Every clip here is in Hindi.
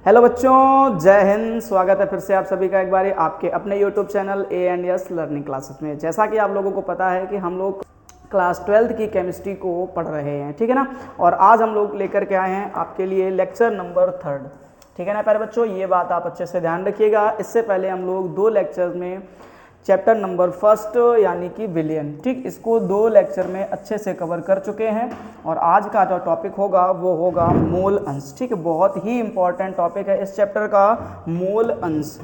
हेलो बच्चों, जय हिंद। स्वागत है फिर से आप सभी का एक बार आपके अपने YouTube channel A&S learning classes में। जैसा कि आप लोगों को पता है कि हम लोग क्लास 12th की केमिस्ट्री को पढ़ रहे हैं, ठीक है ना। और आज हम लोग लेकर के आए हैं आपके लिए लेक्चर नंबर 3, ठीक है ना प्यारे बच्चों। ये बात आप अच्छे से ध्यान रखिएगा। इससे पहले हम लोग 2 लेक्चर में चैप्टर नंबर 1 यानी कि विलयन, ठीक, इसको 2 लेक्चर में अच्छे से कवर कर चुके हैं। और आज का जो टॉपिक होगा वो होगा मोल अंश, ठीक है। बहुत ही इंपॉर्टेंट टॉपिक है इस चैप्टर का, मोल अंश,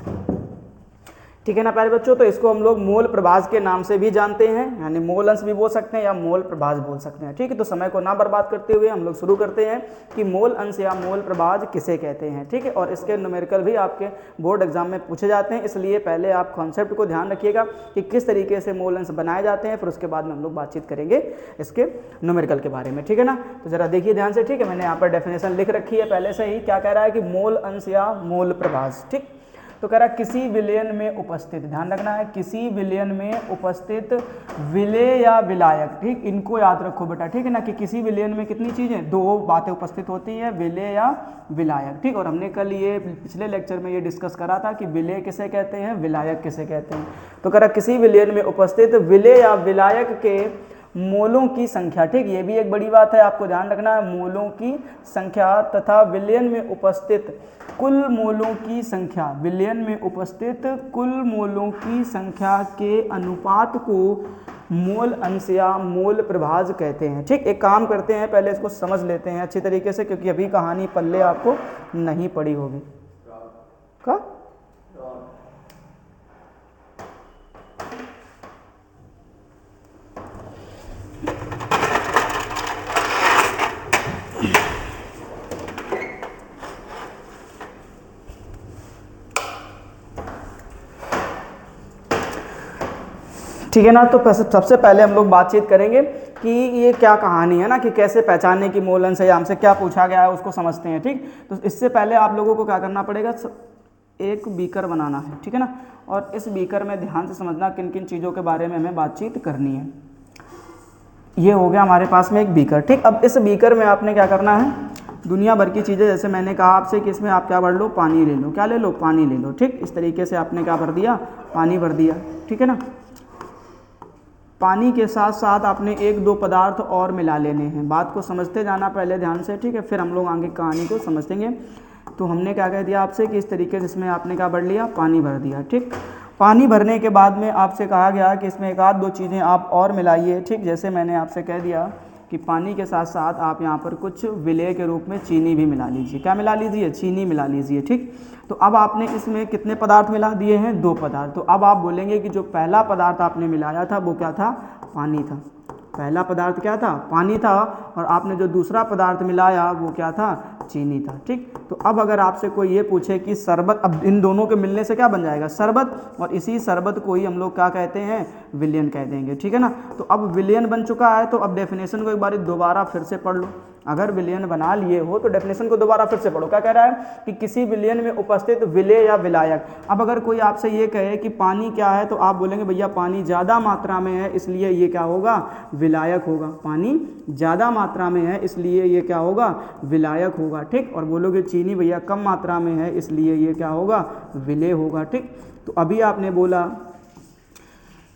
ठीक है ना प्यारे बच्चों। तो इसको हम लोग मोल प्रभाज के नाम से भी जानते हैं, यानी मोल अंश भी बोल सकते हैं या मोल प्रभाज बोल सकते हैं, ठीक है। तो समय को ना बर्बाद करते हुए हम लोग शुरू करते हैं कि मोल अंश या मोल प्रभाज किसे कहते हैं, ठीक है। और इसके न्यूमेरिकल भी आपके बोर्ड एग्जाम में पूछे जाते हैं, इसलिए पहले आप कॉन्सेप्ट को ध्यान रखिएगा कि किस तरीके से मोल अंश बनाए जाते हैं, फिर उसके बाद में हम लोग बातचीत करेंगे इसके न्यूमेरिकल के बारे में, ठीक है ना। तो जरा देखिए ध्यान से, ठीक है। मैंने यहाँ पर डेफिनेशन लिख रखी है पहले से ही। क्या कह रहा है कि मोल अंश या मोल प्रभाज, ठीक। तो कह रहा है किसी विलयन में उपस्थित, ध्यान रखना है, किसी विलयन में उपस्थित विलेय या विलायक, ठीक, इनको याद रखो बेटा, ठीक है ना। कि किसी विलयन में कितनी चीजें, 2 बातें उपस्थित होती है, विलेय या विलायक, ठीक। और हमने कल ये पिछले लेक्चर में ये डिस्कस करा था कि विलेय किसे कहते हैं, विलायक किसे कहते हैं। तो कह रहा किसी विलयन में उपस्थित विलेय या विलायक के मोलों की संख्या, ठीक, ये भी एक बड़ी बात है, आपको ध्यान रखना है। मोलों की संख्या तथा विलयन में उपस्थित कुल मोलों की संख्या, विलयन में उपस्थित कुल मोलों की संख्या के अनुपात को मोल अंश या मोल प्रभाज कहते हैं, ठीक। एक काम करते हैं, पहले इसको समझ लेते हैं अच्छी तरीके से, क्योंकि अभी कहानी पल्ले आपको नहीं पड़ी होगी। का ठीक है ना। तो सबसे पहले हम लोग बातचीत करेंगे कि ये क्या कहानी है ना, कि कैसे पहचानने की मोल अंश है, हमसे क्या पूछा गया है उसको समझते हैं, ठीक। तो इससे पहले आप लोगों को क्या करना पड़ेगा, एक बीकर बनाना है, ठीक है ना। और इस बीकर में ध्यान से समझना किन किन चीज़ों के बारे में हमें बातचीत करनी है। ये हो गया हमारे पास में एक बीकर, ठीक। अब इस बीकर में आपने क्या करना है, दुनिया भर की चीज़ें, जैसे मैंने कहा आपसे कि इसमें आप क्या भर लो, पानी ले लो। क्या ले लो, पानी ले लो, ठीक। इस तरीके से आपने क्या भर दिया, पानी भर दिया, ठीक है ना। पानी के साथ साथ आपने 1-2 पदार्थ और मिला लेने हैं। बात को समझते जाना पहले ध्यान से, ठीक है, फिर हम लोग आगे कहानी को समझेंगे। तो हमने क्या कह दिया आपसे कि इस तरीके से इसमें आपने क्या भर लिया, पानी भर दिया, ठीक। पानी भरने के बाद में आपसे कहा गया कि इसमें 1-2 चीज़ें आप और मिलाइए, ठीक। जैसे मैंने आपसे कह दिया कि पानी के साथ साथ आप यहाँ पर कुछ विलेय के रूप में चीनी भी मिला लीजिए। क्या मिला लीजिए, चीनी मिला लीजिए, ठीक। तो अब आपने इसमें कितने पदार्थ मिला दिए हैं, 2 पदार्थ। तो अब आप बोलेंगे कि जो पहला पदार्थ आपने मिलाया था वो क्या था, पानी था। पहला पदार्थ क्या था, पानी था। और आपने जो दूसरा पदार्थ मिलाया वो क्या था, चीनी था, ठीक। तो अब अगर आपसे कोई ये पूछे कि शरबत, अब इन दोनों के मिलने से क्या बन जाएगा, शरबत, और इसी शरबत को ही हम लोग क्या कहते हैं, विलयन कह देंगे, ठीक है ना। तो अब विलयन बन चुका है, तो अब डेफिनेशन को एक बार दोबारा फिर से पढ़ लो। अगर विलयन बना लिए हो तो डेफिनेशन को दोबारा फिर से पढ़ो। क्या कह रहा है कि किसी विलयन में उपस्थित विलेय या विलायक। अब अगर कोई आपसे ये कहे कि पानी क्या है, तो आप बोलेंगे भैया पानी ज़्यादा मात्रा में है इसलिए ये क्या होगा, विलायक होगा। पानी ज़्यादा मात्रा में है इसलिए ये क्या होगा, विलायक होगा, ठीक। और बोलोगे चीनी भैया कम मात्रा में है इसलिए ये क्या होगा, विलेय होगा, ठीक। तो अभी आपने बोला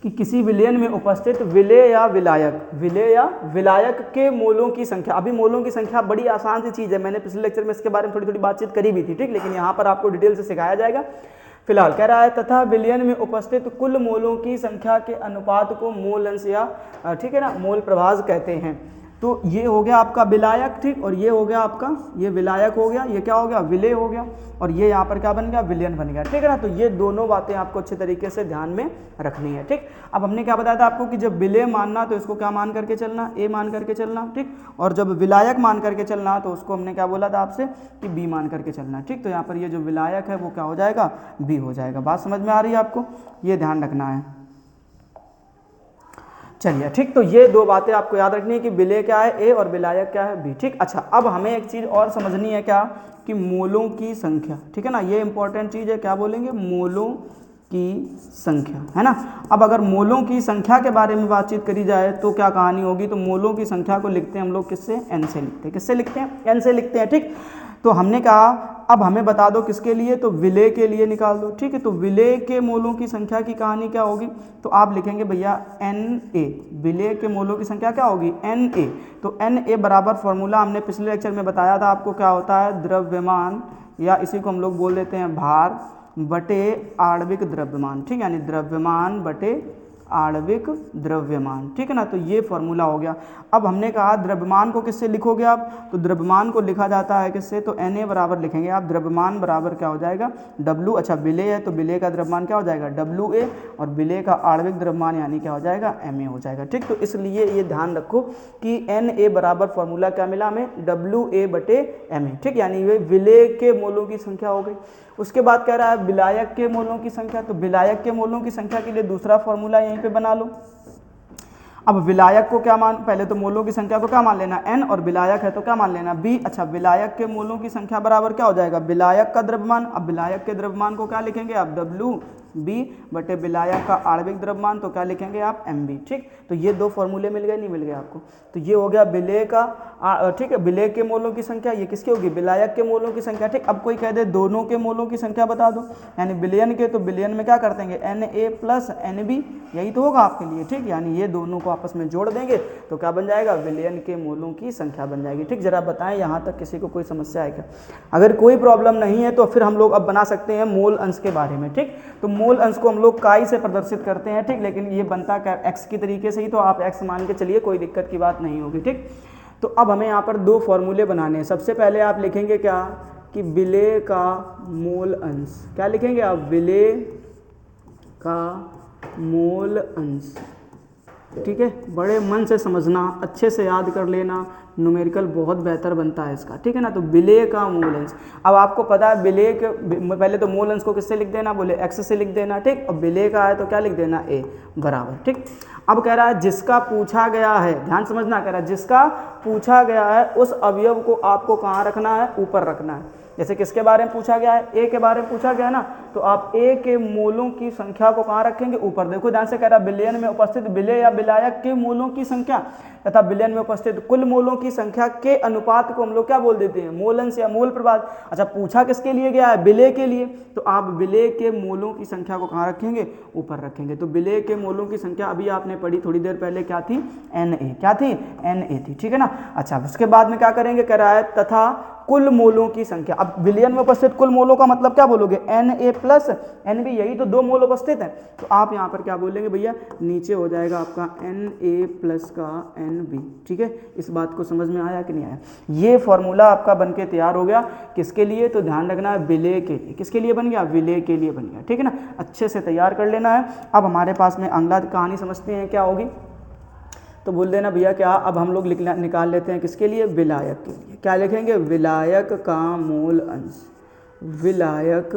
कि किसी विलयन में उपस्थित विलेय या विलायक, विलेय या विलायक के मोलों की संख्या। अभी मोलों की संख्या बड़ी आसान सी चीज़ है, मैंने पिछले लेक्चर में इसके बारे में थोड़ी थोड़ी बातचीत करी भी थी, ठीक। लेकिन यहाँ पर आपको डिटेल से सिखाया जाएगा। फिलहाल कह रहा है तथा विलयन में उपस्थित कुल मोलों की संख्या के अनुपात को मोल अंश या, ठीक है ना, मोल प्रभाज कहते हैं। तो ये हो गया आपका विलायक, ठीक। और ये हो गया आपका, ये विलायक हो गया, ये क्या हो गया, विलेय हो गया। और ये यहाँ पर क्या बन गया, विलयन बन गया, ठीक है ना। तो ये दोनों बातें आपको अच्छे तरीके से ध्यान में रखनी है, ठीक। अब हमने क्या बताया था आपको कि जब विलेय मानना तो इसको क्या मान करके चलना, ए मान करके चलना, ठीक। और जब विलायक मान करके चलना तो उसको हमने क्या बोला था आपसे कि बी मान करके चलना, ठीक। तो यहाँ पर ये जो विलायक है वो क्या हो जाएगा, बी हो जाएगा। बात समझ में आ रही है आपको, ये ध्यान रखना है। चलिए, ठीक। तो ये 2 बातें आपको याद रखनी है कि विलेय क्या है, ए, और विलायक क्या है, बी, ठीक। अच्छा, अब हमें एक चीज़ और समझनी है, क्या, कि मोलों की संख्या, ठीक है ना। ये इंपॉर्टेंट चीज़ है, क्या बोलेंगे, मोलों की संख्या, है ना। अब अगर मोलों की संख्या के बारे में बातचीत करी जाए तो क्या कहानी होगी, तो मोलों की संख्या को लिखते हैं हम लोग किससे, एन से लिखते हैं। किससे लिखते हैं, एन से लिखते हैं, ठीक। तो हमने कहा अब हमें बता दो किसके लिए, तो विलेय के लिए निकाल दो, ठीक है। तो विलेय के मोलों की संख्या की कहानी क्या होगी, तो आप लिखेंगे भैया Na, विलेय के मोलों की संख्या क्या होगी Na। तो Na बराबर फॉर्मूला हमने पिछले लेक्चर में बताया था आपको, क्या होता है, द्रव्यमान, या इसी को हम लोग बोल देते हैं भार बटे आणविक द्रव्यमान, ठीक है, यानी द्रव्यमान बटे आणविक द्रव्यमान, ठीक है ना। तो ये फॉर्मूला हो गया। अब हमने कहा द्रव्यमान को किससे लिखोगे आप, तो द्रव्यमान को लिखा जाता है किससे, तो Na बराबर लिखेंगे आप, द्रव्यमान बराबर क्या हो जाएगा W, अच्छा विलेय है तो विलेय का द्रव्यमान क्या हो जाएगा WA, और विलेय का आणविक द्रव्यमान यानी क्या हो जाएगा Ma हो जाएगा, ठीक। तो इसलिए ये ध्यान रखो कि Na बराबर फॉर्मूला क्या मिला हमें, WA बटे Ma, ठीक, यानी ये विलेय के मोलों की संख्या हो गई। उसके बाद कह रहा है विलायक के मोलों की संख्या, तो विलायक के मोलों की संख्या के लिए दूसरा फॉर्मूला यहीं पे बना लो। अब विलायक को क्या मान, पहले तो मोलों की संख्या को क्या मान लेना n, और विलायक है तो क्या मान लेना b। अच्छा विलायक के मोलों की संख्या बराबर क्या हो जाएगा, विलायक का द्रव्यमान। अब विलायक के द्रव्यमान को क्या लिखेंगे आप, WB बटे विलायक का आणविक द्रव्यमान, तो क्या लिखेंगे आप MB, ठीक। तो ये दो फॉर्मूले मिल गए, नहीं मिल गए आपको, तो ये हो गया विलेय का, ठीक है, विलेय के मोलों की संख्या, ये किसकी होगी, विलायक के मोलों की संख्या, ठीक। अब कोई कह दे दोनों के मोलों की संख्या बता दो, यानी विलयन के, तो विलयन में क्या कर देंगे Na प्लस NB, यही तो होगा आपके लिए, ठीक, यानी ये दोनों को आपस में जोड़ देंगे तो क्या बन जाएगा, विलयन के मोलों की संख्या बन जाएगी, ठीक। जरा बताएं यहाँ तक किसी को कोई समस्या है क्या, अगर कोई प्रॉब्लम नहीं है तो फिर हम लोग अब बना सकते हैं मोल अंश के बारे में, ठीक। तो मोल अंश को हम लोग काई से प्रदर्शित करते हैं, ठीक, लेकिन ये बनता क्या x की तरीके से ही, तो आप x मान के चलिए, कोई दिक्कत की बात नहीं होगी, ठीक। तो अब हमें यहाँ पर दो फॉर्मूले बनाने हैं। सबसे पहले आप लिखेंगे क्या, कि विलेय का मोल अंश, क्या लिखेंगे आप, विलेय का मोल अंश, ठीक है। बड़े मन से समझना, अच्छे से याद कर लेना, न्यूमेरिकल बहुत बेहतर बनता है इसका, ठीक है ना। तो विलेय का मूल अंश, अब आपको पता है विलेय के, पहले तो मूल अंश को किससे लिख देना, बोले x से लिख देना, ठीक। अब विलेय का है तो क्या लिख देना a बराबर, ठीक। अब कह रहा है जिसका पूछा गया है, ध्यान समझना, कह रहा है जिसका पूछा गया है उस अवयव को आपको कहाँ रखना है, ऊपर रखना है। जैसे किसके बारे में पूछा गया है, a के बारे में पूछा गया है ना, तो आप a के मोलों की संख्या को कहाँ रखेंगे, ऊपर। देखो ध्यान से, कह रहा है विलयन में उपस्थित विलेय या विलायक के मोलों की संख्या तथा विलयन में उपस्थित कुल मोलों की संख्या के अनुपात को हम लोग क्या बोल देते हैं, मोल अंश या मोल प्रभाव। अच्छा पूछा किसके लिए गया है, विलेय के लिए, तो आप विलेय के मोलों की संख्या को कहाँ रखेंगे, ऊपर रखेंगे। तो विलेय के मोलों की संख्या अभी आपने पढ़ी थोड़ी देर पहले, क्या थी, Na, क्या थी, Na थी, ठीक है ना। अच्छा उसके बाद में क्या करेंगे, कह रहा है तथा कुल मोलों की संख्या। अब विलयन में उपस्थित कुल मोलों का मतलब क्या बोलोगे, Na प्लस NB, यही तो दो मोल उपस्थित हैं, तो आप यहाँ पर क्या बोलेंगे भैया, नीचे हो जाएगा आपका Na प्लस का NB, ठीक है। इस बात को समझ में आया कि नहीं आया, ये फॉर्मूला आपका बनके तैयार हो गया, किसके लिए, तो ध्यान रखना है विलेय के लिए, किसके लिए बन गया, विलेय के लिए बन गया, ठीक है ना। अच्छे से तैयार कर लेना है। अब हमारे पास में अगला कहानी समझते हैं क्या होगी, तो बोल देना भैया क्या, अब हम लोग निकाल लेते हैं किसके लिए, विलायक के लिए। क्या लिखेंगे, विलायक का मोल अंश, विलायक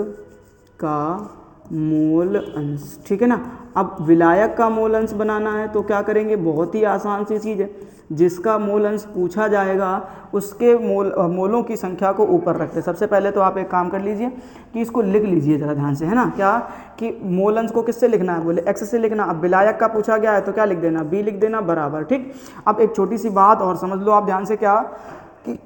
का मोल अंश, ठीक है ना। अब विलायक का मोल अंश बनाना है तो क्या करेंगे, बहुत ही आसान सी चीज़ है, जिसका मोल अंश पूछा जाएगा उसके मोलों की संख्या को ऊपर रखते हैं। सबसे पहले तो आप एक काम कर लीजिए कि इसको लिख लीजिए ज़रा ध्यान से, है ना, क्या कि मोल अंश को किससे लिखना है, बोले x से लिखना। अब विलायक का पूछा गया है तो क्या लिख देना, b लिख देना बराबर, ठीक। अब एक छोटी सी बात और समझ लो आप ध्यान से, क्या कि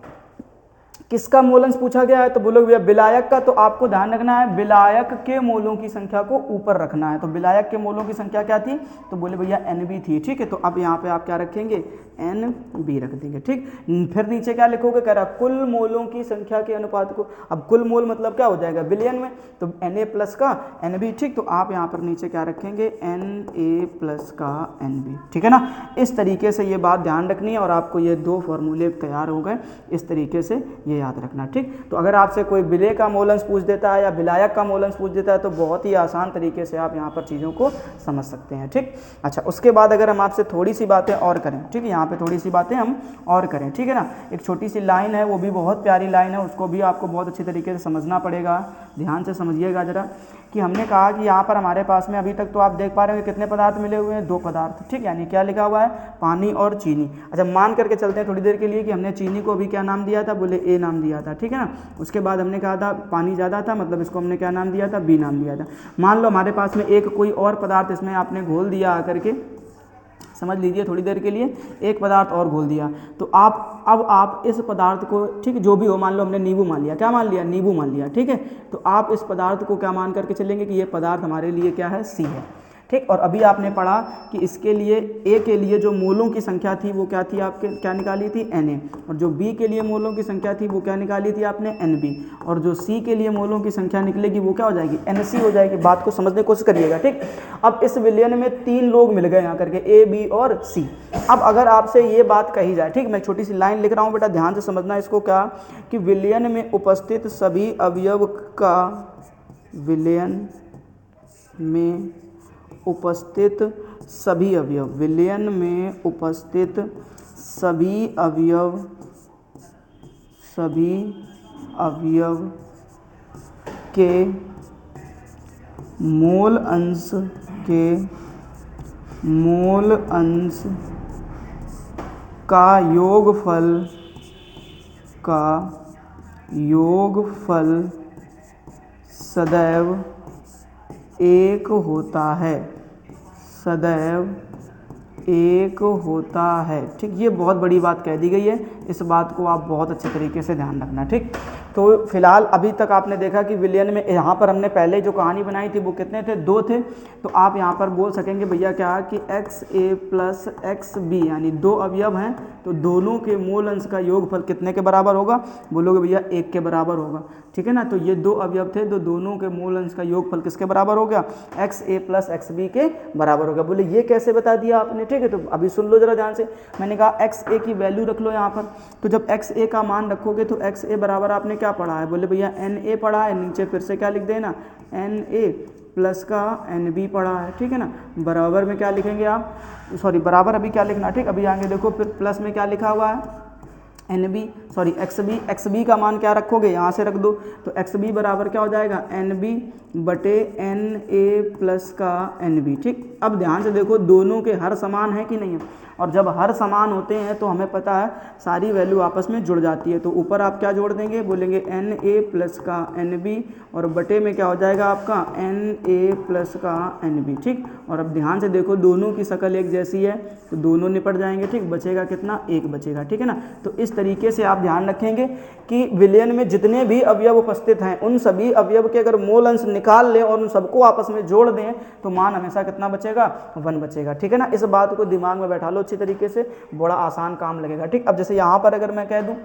किसका मोल अंश पूछा गया है, तो बोलोगे भैया विलायक का, तो आपको ध्यान रखना है विलायक के मोलों की संख्या को ऊपर रखना है। तो विलायक के मोलों की संख्या क्या थी, तो बोले भैया NB थी, ठीक है। तो अब यहाँ पे आप क्या रखेंगे, NB रख देंगे, ठीक। फिर नीचे क्या लिखोगे, कह रहा कुल मोलों की संख्या के अनुपात को, अब कुल मोल मतलब क्या हो जाएगा, विलयन में, तो Na प्लस का NB, ठीक। तो आप यहाँ पर नीचे क्या रखेंगे, Na प्लस का NB, ठीक है ना। इस तरीके से ये बात ध्यान रखनी है और आपको ये दो फॉर्मूले तैयार हो गए, इस तरीके से ये याद रखना, ठीक। तो अगर आपसे कोई विलेय का मोल अंश पूछ देता है या विलायक का मोल अंश पूछ देता है तो बहुत ही आसान तरीके से आप यहाँ पर चीज़ों को समझ सकते हैं, ठीक। अच्छा उसके बाद अगर हम आपसे थोड़ी सी बातें और करें, ठीक है, यहाँ पे थोड़ी सी बातें हम और करें, ठीक है ना। एक छोटी सी लाइन है, वो भी बहुत प्यारी लाइन है, उसको भी आपको बहुत अच्छी तरीके से समझना पड़ेगा। ध्यान से समझिएगा जरा, कि हमने कहा कि यहाँ पर हमारे पास में अभी तक तो आप देख पा रहे हो कितने पदार्थ मिले हुए हैं, 2 पदार्थ, ठीक, यानी क्या लिखा हुआ है, पानी और चीनी। अच्छा मान करके चलते हैं थोड़ी देर के लिए कि हमने चीनी को अभी क्या नाम दिया था, बोले A नाम दिया था, ठीक है ना। उसके बाद हमने कहा था पानी ज़्यादा था, मतलब इसको हमने क्या नाम दिया था, B नाम दिया था। मान लो हमारे पास में एक कोई और पदार्थ इसमें आपने घोल दिया आकर के, समझ लीजिए थोड़ी देर के लिए, एक पदार्थ और घोल दिया तो आप इस पदार्थ को, ठीक है, जो भी हो, मान लो हमने नींबू मान लिया, क्या मान लिया, नींबू मान लिया, ठीक है, तो आप इस पदार्थ को क्या मान करके चलेंगे कि ये पदार्थ हमारे लिए क्या है, सी है, ठीक। और अभी आपने पढ़ा कि इसके लिए ए के लिए जो मोलों की संख्या थी वो क्या थी, आपके क्या निकाली थी, Na, और जो बी के लिए मोलों की संख्या थी वो क्या निकाली थी आपने, Nb, और जो सी के लिए मोलों की संख्या निकलेगी वो क्या हो जाएगी, Nc हो जाएगी। बात को समझने की कोशिश करिएगा, ठीक। अब इस विलयन में 3 लोग मिल गए यहाँ करके, ए, बी और सी। अब अगर आपसे ये बात कही जाए, ठीक, मैं छोटी सी लाइन लिख रहा हूँ बेटा, ध्यान से समझना इसको, क्या कि विलयन में उपस्थित सभी अवयव का, विलयन में उपस्थित सभी अवयव, विलयन में उपस्थित सभी अवयव के मोल अंश का योगफल सदैव एक होता है, सदैव एक होता है, ठीक। ये बहुत बड़ी बात कह दी गई है, इस बात को आप बहुत अच्छे तरीके से ध्यान रखना, ठीक। तो फिलहाल अभी तक आपने देखा कि विलयन में, यहाँ पर हमने पहले जो कहानी बनाई थी वो कितने थे, 2 थे। तो आप यहाँ पर बोल सकेंगे भैया क्या कि XA प्लस XB यानी 2 अवयव हैं, तो दोनों के मूल अंश का योगफल कितने के बराबर होगा, बोलोगे भैया 1 के बराबर होगा, ठीक है ना। तो ये 2 अवयव थे, तो दोनों के मूल अंश का योगफल किसके बराबर हो गया, XA प्लस XB के बराबर हो गया। बोले ये कैसे बता दिया आपने, ठीक है, तो अभी सुन लो जरा ध्यान से। मैंने कहा XA की वैल्यू रख लो यहाँ पर, तो जब XA का मान रखोगे तो XA बराबर आपने क्या पढ़ा है, बोले भैया Na पढ़ा है, नीचे फिर से क्या लिख देना, Na प्लस का Nb पढ़ा है, ठीक है ना। बराबर में क्या लिखेंगे आप, सॉरी बराबर अभी क्या लिखना, ठीक, अभी आगे देखो, फिर प्लस में क्या लिखा हुआ है, XB का मान क्या रखोगे, यहाँ से रख दो, तो XB बराबर क्या हो जाएगा, NB बटे Na प्लस का Nb, ठीक। अब ध्यान से देखो, दोनों के हर समान है कि नहीं है, और जब हर समान होते हैं तो हमें पता है सारी वैल्यू आपस में जुड़ जाती है। तो ऊपर आप क्या जोड़ देंगे, बोलेंगे Na प्लस का Nb, और बटे में क्या हो जाएगा आपका Na प्लस का Nb, ठीक। और अब ध्यान से देखो, दोनों की शक्ल एक जैसी है तो दोनों निपट जाएंगे, ठीक, बचेगा कितना, 1 बचेगा, ठीक है ना। तो इस तरीके से आप ध्यान रखेंगे कि विलयन में जितने भी अवयव उपस्थित हैं उन सभी अवयव के अगर मोल अंश निकाल लें और उन सबको आपस में जोड़ दें तो मान हमेशा कितना बचेगा, 1 बचेगा, ठीक है ना। इस बात को दिमाग में बैठा लो अच्छी तरीके से, बड़ा आसान काम लगेगा, ठीक। अब जैसे यहाँ पर अगर मैं कह दूँ,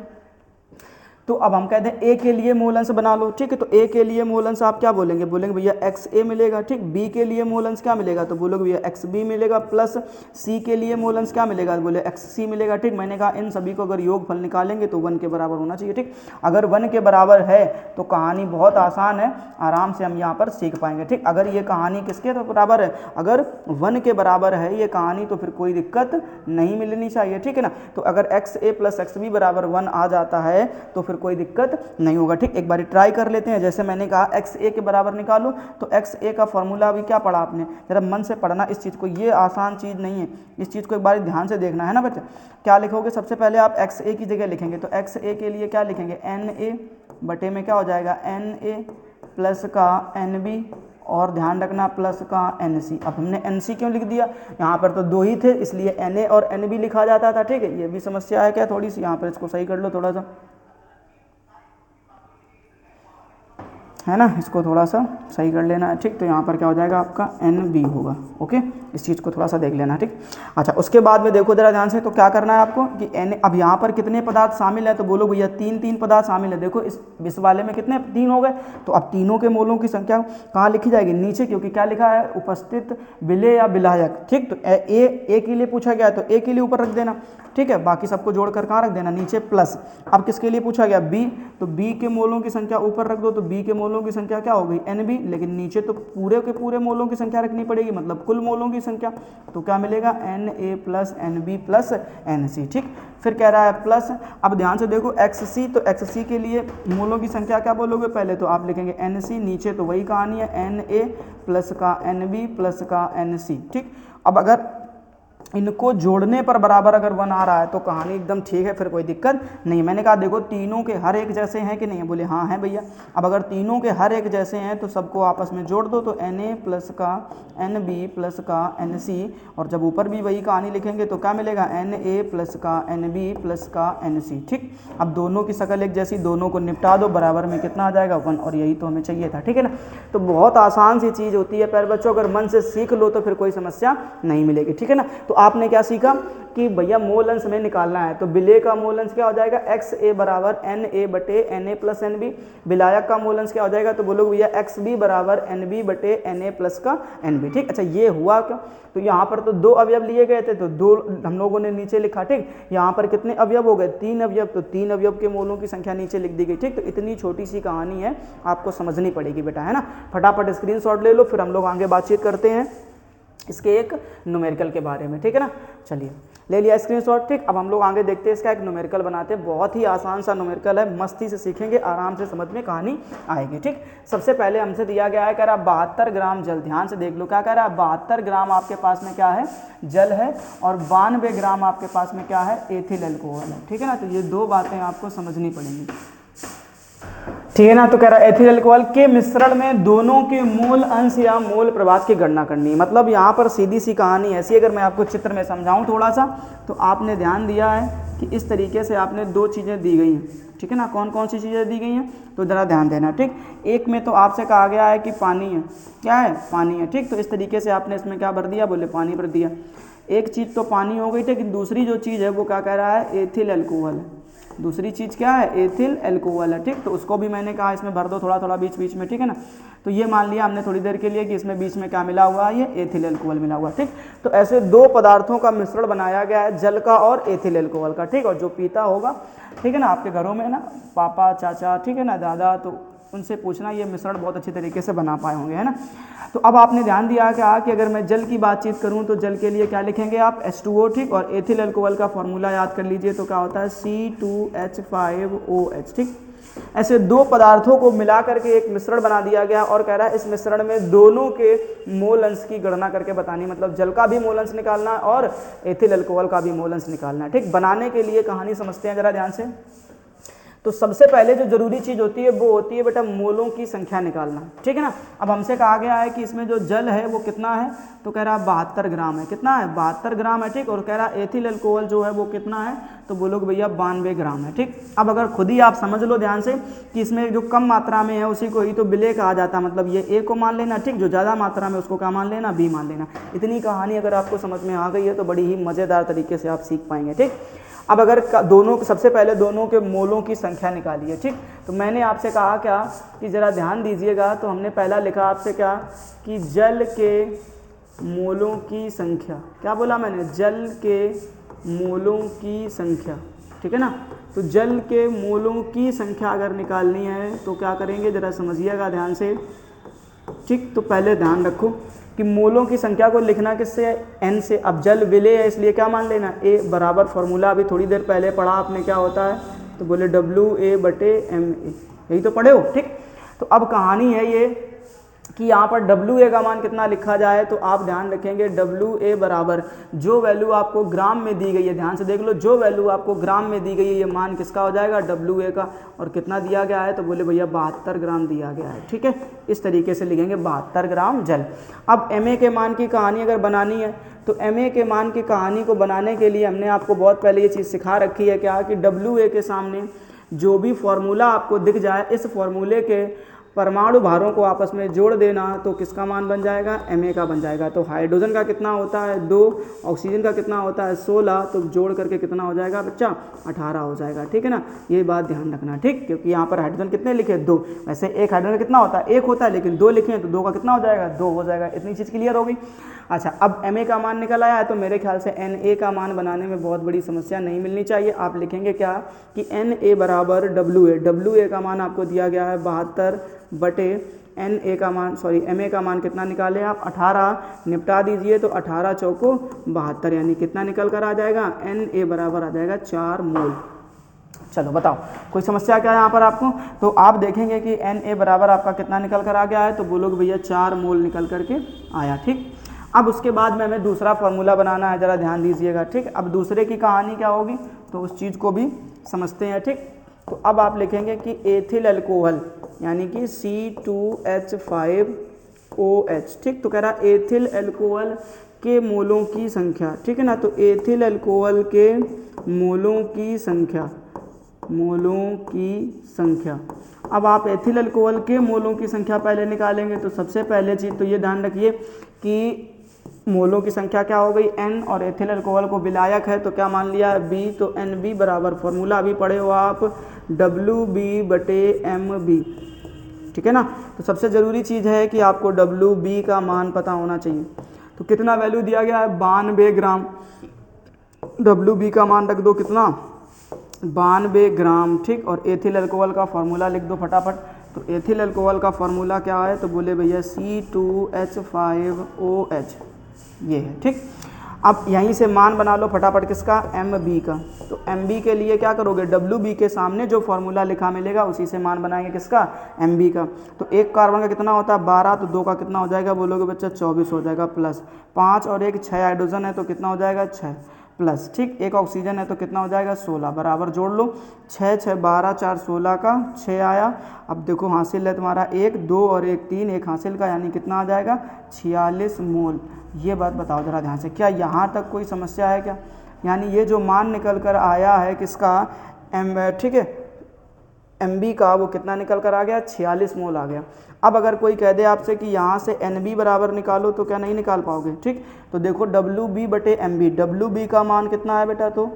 तो अब हम कहते हैं ए के लिए मूल अंश बना लो, ठीक है। तो ए के लिए मूल अंश आप क्या बोलेंगे, बोलेंगे भैया XA मिलेगा, ठीक। बी के लिए मूल अंश क्या मिलेगा, तो बोलोगे भैया XB मिलेगा, प्लस सी के लिए मूल अंश क्या मिलेगा, बोले XC मिलेगा, ठीक। मैंने कहा इन सभी को अगर योगफल निकालेंगे तो 1 के बराबर होना चाहिए, ठीक। अगर 1 के बराबर है तो कहानी बहुत आसान है, आराम से हम यहाँ पर सीख पाएंगे, ठीक। अगर ये कहानी किसके बराबर है, अगर 1 के बराबर है ये कहानी तो फिर कोई दिक्कत नहीं मिलनी चाहिए, ठीक है ना। तो अगर XA प्लस XB बराबर 1 आ जाता है तो फिर कोई दिक्कत नहीं होगा, ठीक। एक बार ट्राई कर लेते हैं। जैसे मैंने कहा XA के बराबर निकालो, तो XA का फॉर्मूला अभी क्या पढ़ा आपने, जरा मन से पढ़ना इस चीज़ को, ये आसान चीज़ नहीं है, इस चीज़ को एक बार ध्यान से देखना है ना बच्चे। क्या लिखोगे, सबसे पहले आप XA की जगह लिखेंगे, तो XA के लिए क्या लिखेंगे, Na बटे में क्या हो जाएगा, Na प्लस का Nb, और ध्यान रखना प्लस का Nc। अब हमने Nc क्यों लिख दिया, यहाँ पर तो 2 ही थे इसलिए Na और Nb लिखा जाता था, ठीक है। ये भी समस्या है क्या थोड़ी सी, यहाँ पर इसको सही कर लो थोड़ा सा, है ना, इसको थोड़ा सा सही कर लेना है, ठीक। तो यहाँ पर क्या हो जाएगा आपका Nb होगा, ओके। इस चीज़ को थोड़ा सा देख लेना, ठीक। अच्छा, उसके बाद में देखो जरा ध्यान से, तो क्या करना है आपको कि अब यहाँ पर कितने पदार्थ शामिल है, तो बोलो भैया 3 पदार्थ शामिल है। देखो इस वाले में कितने 3 हो गए, तो अब तीनों के मोलों की संख्या कहाँ लिखी जाएगी, नीचे, क्योंकि क्या लिखा है, उपस्थित विलेय या विलायक, ठीक। तो ए के लिए पूछा गया तो ए के लिए ऊपर रख देना, ठीक है। बाकी सबको जोड़कर कहाँ रख देना, नीचे प्लस। अब किसके लिए पूछा गया, बी, तो बी के मोलों की संख्या ऊपर रख दो, तो बी के मोलों की संख्या क्या हो गई, Nb, लेकिन नीचे तो पूरे के पूरे मोलों की संख्या रखनी पड़ेगी, मतलब कुल मोलों की संख्या, तो क्या मिलेगा, Na plus Nb plus Nc, ठीक। फिर कह रहा है प्लस, अब ध्यान से देखो XC, तो XC के लिए मोलों की संख्या क्या बोलोगे, पहले तो आप लिखेंगे Nc, नीचे तो वही कहानी है Na प्लस का Nb प्लस का Nc, ठीक। अब अगर इनको जोड़ने पर बराबर अगर 1 आ रहा है तो कहानी एकदम ठीक है, फिर कोई दिक्कत नहीं। मैंने कहा देखो तीनों के हर एक जैसे हैं कि नहीं है, बोले हाँ हैं भैया। अब अगर तीनों के हर एक जैसे हैं तो सबको आपस में जोड़ दो, तो Na प्लस का Nb प्लस का Nc, और जब ऊपर भी वही कहानी लिखेंगे तो क्या मिलेगा, Na प्लस का Nb प्लस का Nc। ठीक, अब दोनों की शक्ल एक जैसी, दोनों को निपटा दो, बराबर में कितना आ जाएगा 1, और यही तो हमें चाहिए था। ठीक है ना, तो बहुत आसान सी चीज़ होती है प्यारे बच्चों, अगर मन से सीख लो तो फिर कोई समस्या नहीं मिलेगी। ठीक है ना, तो आपने क्या सीखा कि भैया मोल अंश में निकालना है, तो विलेय का मोल अंश क्या हो जाएगा, XA बराबर Na बटे Na प्लस Nb। विलायक का मोल अंश क्या हो जाएगा, तो बोलो भैया XB बराबर Nb बटे Na प्लस का Nb। ठीक, अच्छा ये हुआ क्या, तो यहाँ पर तो 2 अवयव लिए गए थे, तो 2 हम लोगों ने नीचे लिखा। ठीक, यहाँ पर कितने अवयव हो गए, 3 अवयव, तो 3 अवयव के मोलों की संख्या नीचे लिख दी गई। ठीक, तो इतनी छोटी सी कहानी है, आपको समझनी पड़ेगी बेटा, है ना। फटाफट स्क्रीनशॉट ले लो, फिर हम लोग आगे बातचीत करते हैं इसके एक न्यूमेरिकल के बारे में। ठीक है ना, चलिए ले लिया स्क्रीनशॉट। ठीक, अब हम लोग आगे देखते हैं इसका एक न्यूमेरिकल बनाते हैं। बहुत ही आसान सा न्यूमेरिकल है, मस्ती से सीखेंगे, आराम से समझ में कहानी आएगी। ठीक, सबसे पहले हमसे दिया गया है, कह रहा 72 ग्राम जल। ध्यान से देख लो क्या कह रहा है, 72 ग्राम आपके पास में क्या है, जल है, और 92 ग्राम आपके पास में क्या है, एथिल अल्कोहल है। ठीक है ना, तो ये 2 बातें आपको समझनी पड़ेंगी। ठीक है ना, तो कह रहा है एथिल अल्कोहल के मिश्रण में दोनों के मोल अंश या मोल प्रभाव की गणना करनी है। मतलब यहाँ पर सीधी सी कहानी ऐसी, अगर मैं आपको चित्र में समझाऊं थोड़ा सा, तो आपने ध्यान दिया है कि इस तरीके से आपने 2 चीज़ें दी गई हैं। ठीक है ना, कौन कौन सी चीज़ें दी गई हैं, तो ज़रा ध्यान देना। ठीक, एक में तो आपसे कहा गया है कि पानी है, क्या है, पानी है। ठीक, तो इस तरीके से आपने इसमें क्या भर दिया, बोले पानी भर दिया। एक चीज़ तो पानी हो गई, लेकिन दूसरी जो चीज़ है वो क्या कह रहा है, एथिल अल्कोहल है। दूसरी चीज़ क्या है, एथिल अल्कोहल है। ठीक, तो उसको भी मैंने कहा इसमें भर दो थोड़ा थोड़ा बीच बीच में। ठीक है ना, तो ये मान लिया हमने थोड़ी देर के लिए कि इसमें बीच में क्या मिला हुआ है, ये एथिल अल्कोहल मिला हुआ है। ठीक, तो ऐसे 2 पदार्थों का मिश्रण बनाया गया है, जल का और एथिल अल्कोहल का। ठीक, और जो पीता होगा, ठीक है ना, आपके घरों में ना पापा चाचा, ठीक है ना, दादा, तो उनसे पूछना, ये मिश्रण बहुत अच्छी तरीके से बना पाए होंगे, है ना। तो अब आपने ध्यान दिया कि अगर मैं जल की बातचीत करूं तो जल के लिए क्या लिखेंगे आप, H2O। ठीक, और एथिल अल्कोहल का फॉर्मूला याद कर लीजिए, तो क्या होता है, C2H5OH। ठीक, ऐसे 2 पदार्थों को मिला करके एक मिश्रण बना दिया गया, और कह रहा है इस मिश्रण में दोनों के मोल अंश की गणना करके बतानी, मतलब जल का भी मोल अंश निकालना और एथिल अल्कोहल का भी मोल अंश निकालना। ठीक, बनाने के लिए कहानी समझते हैं जरा ध्यान से। तो सबसे पहले जो जरूरी चीज़ होती है वो होती है बेटा मोलों की संख्या निकालना। ठीक है ना, अब हमसे कहा गया है कि इसमें जो जल है वो कितना है, तो कह रहा है 72 ग्राम है। कितना है, 72 ग्राम है। ठीक, और कह रहा है एथिल अल्कोहल जो है वो कितना है, तो बोलोगे भैया 92 ग्राम है। ठीक, अब अगर खुद ही आप समझ लो ध्यान से कि इसमें जो कम मात्रा में है उसी को ही तो विलेय कहा जाता है, मतलब ये ए को मान लेना। ठीक, जो ज़्यादा मात्रा में उसको क्या मान लेना, बी मान लेना। इतनी कहानी अगर आपको समझ में आ गई है तो बड़ी ही मज़ेदार तरीके से आप सीख पाएंगे। ठीक, अब अगर दोनों, सबसे पहले दोनों के मोलों की संख्या निकालिए। ठीक, तो मैंने आपसे कहा क्या कि ज़रा ध्यान दीजिएगा, तो हमने पहला लिखा आपसे क्या कि जल के मोलों की संख्या। क्या बोला मैंने, जल के मोलों की संख्या। ठीक है ना, तो जल के मोलों की संख्या अगर निकालनी है तो क्या करेंगे, ज़रा समझिएगा ध्यान से। ठीक, तो पहले ध्यान रखो कि मोलों की संख्या को लिखना किससे है, n से। अब जल विलेय है इसलिए क्या मान लेना, A बराबर फॉर्मूला अभी थोड़ी देर पहले पढ़ा आपने, क्या होता है, तो बोले WA बटे MA, यही तो पढ़े हो। ठीक, तो अब कहानी है ये कि यहाँ पर WA का मान कितना लिखा जाए, तो आप ध्यान रखेंगे WA बराबर जो वैल्यू आपको ग्राम में दी गई है, ध्यान से देख लो, जो वैल्यू आपको ग्राम में दी गई है ये मान किसका हो जाएगा, WA का। और कितना दिया गया है, तो बोले भैया 72 ग्राम दिया गया है। ठीक है, इस तरीके से लिखेंगे 72 ग्राम जल। अब MA के मान की कहानी अगर बनानी है तो MA के मान की कहानी को बनाने के लिए हमने आपको बहुत पहले ये चीज़ सिखा रखी है, क्या कि WA के सामने जो भी फॉर्मूला आपको दिख जाए, इस फॉर्मूले के परमाणु भारों को आपस में जोड़ देना, तो किसका मान बन जाएगा, Ma का बन जाएगा। तो हाइड्रोजन का कितना होता है 2, ऑक्सीजन का कितना होता है 16, तो जोड़ करके कितना हो जाएगा बच्चा, 18 हो जाएगा। ठीक है ना, ये बात ध्यान रखना। ठीक, क्योंकि यहाँ पर हाइड्रोजन कितने लिखे, 2। वैसे एक हाइड्रोजन का कितना होता है, 1 होता है, लेकिन 2 लिखे तो 2 का कितना हो जाएगा, 2 हो जाएगा। इतनी चीज़ क्लियर हो गई। अच्छा, अब Ma का मान निकल आया है, तो मेरे ख्याल से Na का मान बनाने में बहुत बड़ी समस्या नहीं मिलनी चाहिए। आप लिखेंगे क्या कि Na बराबर WA का मान आपको दिया गया है 72 बटे Na का मान, सॉरी Ma का मान कितना निकाले आप, 18, निपटा दीजिए, तो 18 चौको 72, यानी कितना निकल कर आ जाएगा, Na बराबर आ जाएगा 4 मोल। चलो बताओ कोई समस्या क्या है यहाँ पर आपको, तो आप देखेंगे कि Na बराबर आपका कितना निकल कर आ गया है, तो बोलोगे भैया 4 मोल निकल करके आया। ठीक, अब उसके बाद में हमें दूसरा फार्मूला बनाना है, ज़रा ध्यान दीजिएगा, ठीक। अब दूसरे की कहानी क्या होगी तो उस चीज़ को भी समझते हैं, ठीक। तो अब आप लिखेंगे कि एथिल अल्कोहल यानी कि C2H5OH, ठीक। तो कह रहा एथिल अल्कोहल के मोलों की संख्या, ठीक है ना। तो एथिल अल्कोहल के मोलों की संख्या, अब आप एथिल अल्कोहल के मोलों की संख्या पहले निकालेंगे। तो सबसे पहले चीज़ तो ये ध्यान रखिए कि मोलों की संख्या क्या हो गई n, और एथिल अल्कोहल को विलायक है तो क्या मान लिया है B, तो NB बराबर फॉर्मूला अभी पढ़े हो आप WB/MB, ठीक है ना। तो सबसे ज़रूरी चीज़ है कि आपको WB का मान पता होना चाहिए। तो कितना वैल्यू दिया गया है 92 ग्राम, WB का मान रख दो कितना 92 ग्राम, ठीक। और एथिल अल्कोहल का फार्मूला लिख दो फटाफट। तो एथिल अल्कोहल का फार्मूला क्या है तो बोले भैया C2H5OH, ये है, ठीक। अब यहीं से मान बना लो फटाफट किसका MB का। तो MB के लिए क्या करोगे WB के सामने जो फार्मूला लिखा मिलेगा उसी से मान बनाएंगे किसका MB का। तो एक कार्बन का कितना होता है 12, तो 2 का कितना हो जाएगा बोलोगे बच्चा 24 हो जाएगा, प्लस 5 और 1 6 हाइड्रोजन है तो कितना हो जाएगा 6 प्लस, ठीक। 1 ऑक्सीजन है तो कितना हो जाएगा 16, बराबर जोड़ लो 6 6 12 4 16 का 6 आया। अब देखो हासिल है तुम्हारा 1 2 और 1 3, 1 हासिल का यानी कितना आ जाएगा 46 मोल। ये बात बताओ ज़रा ध्यान से, क्या यहाँ तक कोई समस्या है क्या? यानी ये जो मान निकल कर आया है किसका ठीक है MB का, वो कितना निकल कर आ गया 46 मोल आ गया। अब अगर कोई कह दे आपसे कि यहाँ से NB बराबर निकालो तो क्या नहीं निकाल पाओगे, ठीक। तो देखो WB/MB, WB का मान कितना है बेटा तो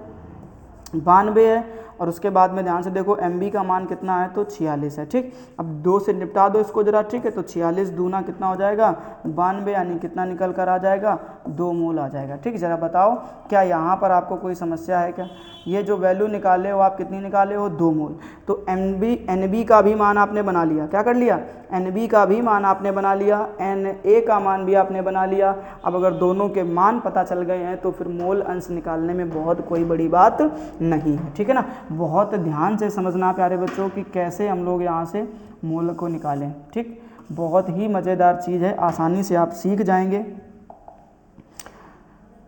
92 है, और उसके बाद में ध्यान से देखो MB का मान कितना है तो 46 है, ठीक। अब 2 से निपटा दो इसको जरा, ठीक है। तो 46 दूना कितना हो जाएगा 92, यानी कितना निकल कर आ जाएगा 2 मोल आ जाएगा, ठीक। ज़रा बताओ क्या यहाँ पर आपको कोई समस्या है क्या? ये जो वैल्यू निकाले हो आप कितनी निकाले हो 2 मोल। तो NB का भी मान आपने बना लिया, क्या कर लिया NB का भी मान आपने बना लिया, Na का मान भी आपने बना लिया। अब अगर दोनों के मान पता चल गए हैं तो फिर मोल अंश निकालने में बहुत कोई बड़ी बात नहीं है, ठीक है ना। बहुत ध्यान से समझना प्यारे बच्चों कि कैसे हम लोग यहाँ से मोल को निकालें, ठीक। बहुत ही मज़ेदार चीज़ है, आसानी से आप सीख जाएंगे।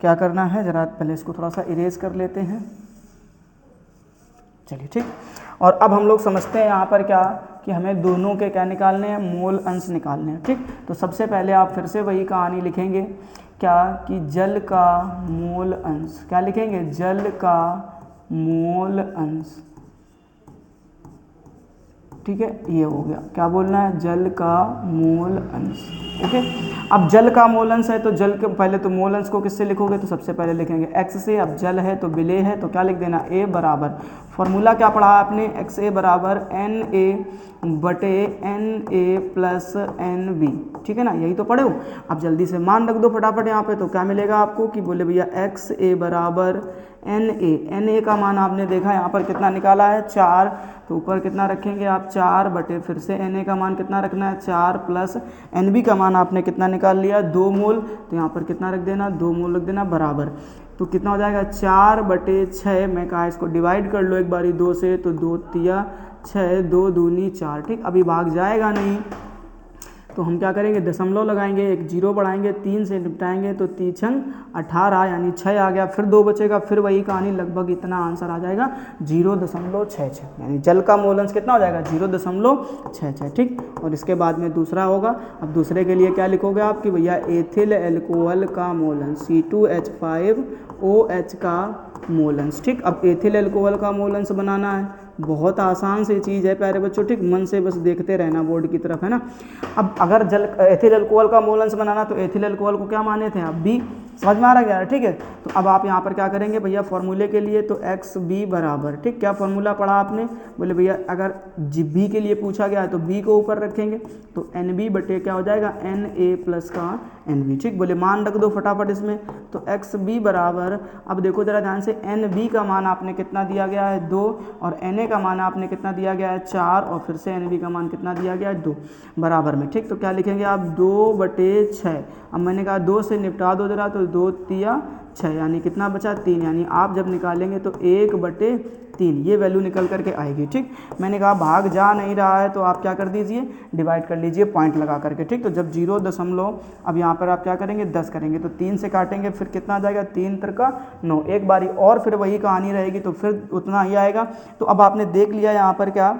क्या करना है ज़रा पहले इसको थोड़ा सा इरेज कर लेते हैं, चलिए, ठीक। और अब हम लोग समझते हैं यहाँ पर क्या कि हमें दोनों के क्या निकालने हैं मोल अंश निकालने हैं, ठीक। तो सबसे पहले आप फिर से वही कहानी लिखेंगे क्या कि जल का मोल अंश, क्या लिखेंगे जल का मोल अंश, ठीक है। ये हो गया, क्या बोलना है जल का मोल अंश, ओके। अब जल का मोल अंश है तो जल के पहले तो मोल अंश को किससे लिखोगे तो सबसे पहले लिखेंगे x से। अब जल है तो विलेय है तो क्या लिख देना A बराबर, फॉर्मूला क्या पढ़ा आपने XA बराबर NA/NA+NB, ठीक है ना, यही तो पढ़े हो। अब जल्दी से मान रख दो फटाफट यहाँ पे, तो क्या मिलेगा आपको कि बोले भैया XA बराबर NA का मान आपने देखा यहाँ पर कितना निकाला है 4, तो ऊपर कितना रखेंगे आप 4 बटे फिर से Na का मान कितना रखना है 4 प्लस NB का मान आपने कितना निकाल लिया 2 मोल, तो यहाँ पर कितना रख देना 2 मोल रख देना बराबर। तो कितना हो जाएगा 4/6, मैं कहा इसको डिवाइड कर लो एक बारी 2 से, तो 2 तिया 6 2 दूनी 4, ठीक। अभी भाग जाएगा नहीं तो हम क्या करेंगे दशमलव लगाएंगे, एक जीरो बढ़ाएंगे, 3 से निपटाएंगे तो 3 छंग 18 यानी 6 आ गया, फिर 2 बचेगा, फिर वही कहानी लगभग इतना आंसर आ जाएगा 0.66, यानी जल का मोल अंश कितना हो जाएगा 0.66, ठीक। और इसके बाद में दूसरा होगा। अब दूसरे के लिए क्या लिखोगे आप कि भैया एथिल अल्कोहल का मोल अंश C2H5OH का मोल अंश, ठीक। अब एथिल अल्कोहल का मोल अंश बनाना है, बहुत आसान सी चीज़ है प्यारे बच्चों, ठीक। मन से बस देखते रहना बोर्ड की तरफ, है ना। अब अगर एथिल अल्कोहल का मोल अंश बनाना तो एथिल अल्कोहल को क्या माने थे आप B, समझ में आ रहा है, ठीक है। तो अब आप यहाँ पर क्या करेंगे भैया फॉर्मूले के लिए तो XB बराबर, ठीक। क्या फॉर्मूला पढ़ा आपने, बोले भैया अगर B के लिए पूछा गया है तो B को ऊपर रखेंगे तो NB बटे क्या हो जाएगा Na प्लस का NB, ठीक। बोले मान रख दो फटाफट इसमें, तो XB बराबर, अब देखो जरा ध्यान से NB का मान आपने कितना दिया गया है 2, और Na का मान आपने कितना दिया गया है 4, और फिर से NB का मान कितना दिया गया है 2 बराबर में, ठीक। तो क्या लिखेंगे आप 2/6, अब मैंने कहा 2 से निपटा दो जरा, तो तो 2 तिया 6, यानी कितना बचा 3, यानी आप जब निकालेंगे तो 1/3 ये वैल्यू निकल करके आएगी। ठीक, मैंने कहा भाग जा नहीं रहा है तो आप क्या कर दीजिए, डिवाइड कर लीजिए पॉइंट लगा करके। ठीक, तो जब 0 अब यहाँ पर आप क्या करेंगे 10 करेंगे तो 3 से काटेंगे, फिर कितना आ जाएगा 3 त्रिका 9, एक बारी और फिर वही कहानी रहेगी तो फिर उतना ही आएगा। तो अब आपने देख लिया यहाँ पर क्या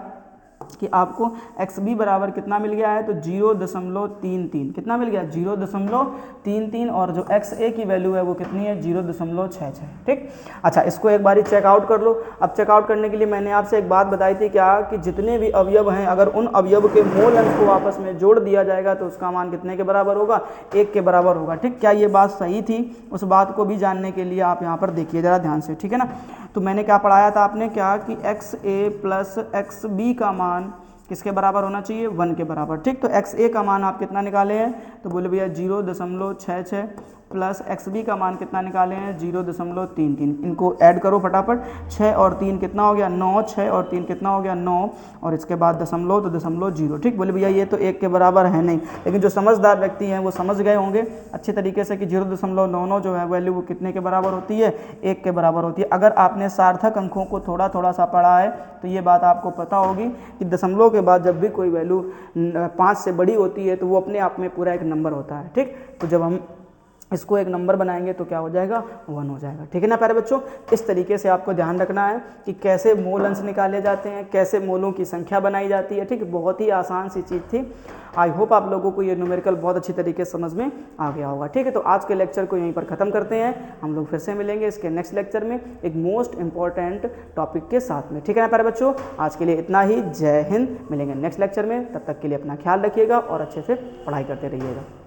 कि आपको एक्स बी बराबर कितना मिल गया है, तो 0.33 कितना मिल गया 0.33, और जो एक्स ए की वैल्यू है वो कितनी है 0.66। ठीक, अच्छा इसको एक बारी चेकआउट कर लो। अब चेकआउट करने के लिए मैंने आपसे एक बात बताई थी क्या, कि जितने भी अवयव हैं अगर उन अवयव के मोल अंश को आपस में जोड़ दिया जाएगा तो उसका मान कितने के बराबर होगा, 1 के बराबर होगा। ठीक, क्या ये बात सही थी, उस बात को भी जानने के लिए आप यहाँ पर देखिए ज़रा ध्यान से, ठीक है ना। तो मैंने क्या पढ़ाया था आपने क्या, कि एक्स ए प्लस एक्स बी का मान किसके बराबर होना चाहिए, 1 के बराबर। ठीक, तो एक्स ए का मान आप कितना निकाले हैं, तो बोले भैया 0.66 प्लस एक्स बी का मान कितना निकाले हैं 0.33। इनको ऐड करो फटाफट, 6 और 3 कितना हो गया 9, 6 और 3 कितना हो गया 9, और इसके बाद दशमलव तो दशमलव 0। ठीक, बोले भैया ये तो 1 के बराबर है नहीं, लेकिन जो समझदार व्यक्ति हैं वो समझ गए होंगे अच्छे तरीके से कि 0.99 जो है वैल्यू वो कितने के बराबर होती है, 1 के बराबर होती है। अगर आपने सार्थक अंकों को थोड़ा थोड़ा सा पढ़ा है तो ये बात आपको पता होगी कि दशमलव के बाद जब भी कोई वैल्यू 5 से बड़ी होती है तो वो अपने आप में पूरा एक नंबर होता है। ठीक, तो जब हम इसको एक नंबर बनाएंगे तो क्या हो जाएगा 1 हो जाएगा। ठीक है ना प्यारे बच्चों, इस तरीके से आपको ध्यान रखना है कि कैसे मोल अंश निकाले जाते हैं, कैसे मोलों की संख्या बनाई जाती है। ठीक, बहुत ही आसान सी चीज़ थी। आई होप आप लोगों को ये न्यूमेरिकल बहुत अच्छी तरीके से समझ में आ गया होगा। ठीक है, तो आज के लेक्चर को यहीं पर ख़त्म करते हैं, हम लोग फिर से मिलेंगे इसके नेक्स्ट लेक्चर में एक मोस्ट इंपॉर्टेंट टॉपिक के साथ में। ठीक है ना प्यारे बच्चों, आज के लिए इतना ही, जय हिंद। मिलेंगे नेक्स्ट लेक्चर में, तब तक के लिए अपना ख्याल रखिएगा और अच्छे से पढ़ाई करते रहिएगा।